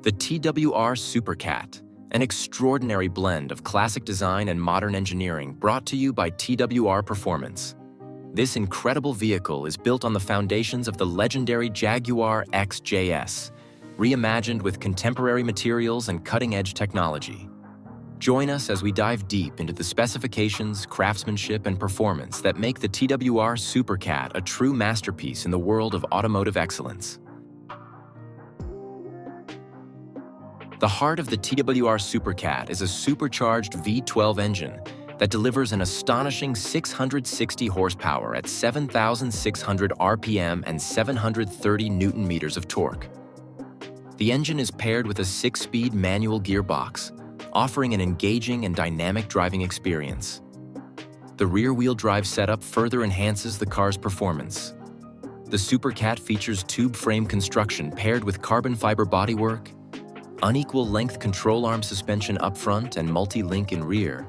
The TWR Supercat, an extraordinary blend of classic design and modern engineering brought to you by TWR Performance. This incredible vehicle is built on the foundations of the legendary Jaguar XJS, reimagined with contemporary materials and cutting-edge technology. Join us as we dive deep into the specifications, craftsmanship, and performance that make the TWR Supercat a true masterpiece in the world of automotive excellence. The heart of the TWR Supercat is a supercharged V12 engine that delivers an astonishing 660 horsepower at 7,600 RPM and 730 Newton-meters of torque. The engine is paired with a 6-speed manual gearbox, offering an engaging and dynamic driving experience. The rear-wheel drive setup further enhances the car's performance. The Supercat features tube frame construction paired with carbon fiber bodywork, unequal length control arm suspension up front and multi-link in rear,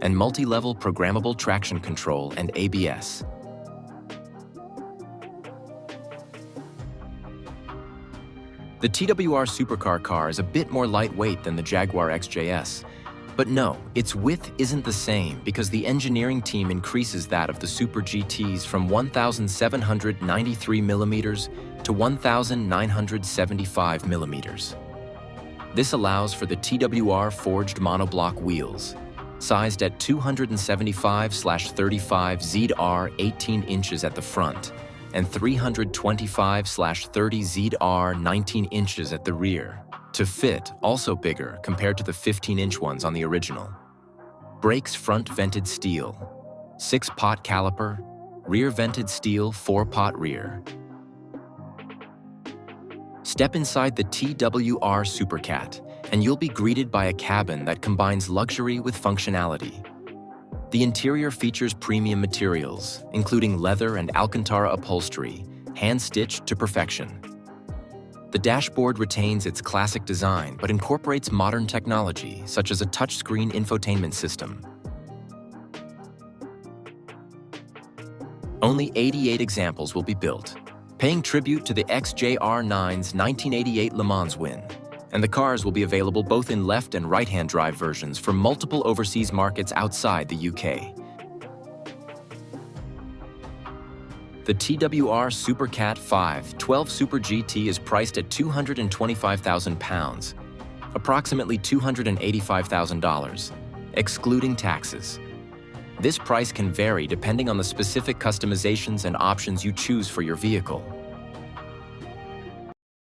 and multi-level programmable traction control and ABS. The TWR Supercar car is a bit more lightweight than the Jaguar XJS, but no, its width isn't the same because the engineering team increases that of the Super GTs from 1,793 millimeters to 1,975 millimeters. This allows for the TWR forged monoblock wheels, sized at 275/35 ZR 18 inches at the front and 325/30 ZR 19 inches at the rear, to fit also bigger compared to the 15-inch ones on the original. Brakes front vented steel, 6-pot caliper, rear vented steel 4-pot rear. Step inside the TWR Supercat, and you'll be greeted by a cabin that combines luxury with functionality. The interior features premium materials, including leather and Alcantara upholstery, hand-stitched to perfection. The dashboard retains its classic design but incorporates modern technology, such as a touchscreen infotainment system. Only 88 examples will be built, paying tribute to the XJR9's 1988 Le Mans win, and the cars will be available both in left and right-hand drive versions for multiple overseas markets outside the UK. The TWR Supercat 512 Super GT is priced at £225,000, approximately $285,000, excluding taxes. This price can vary depending on the specific customizations and options you choose for your vehicle.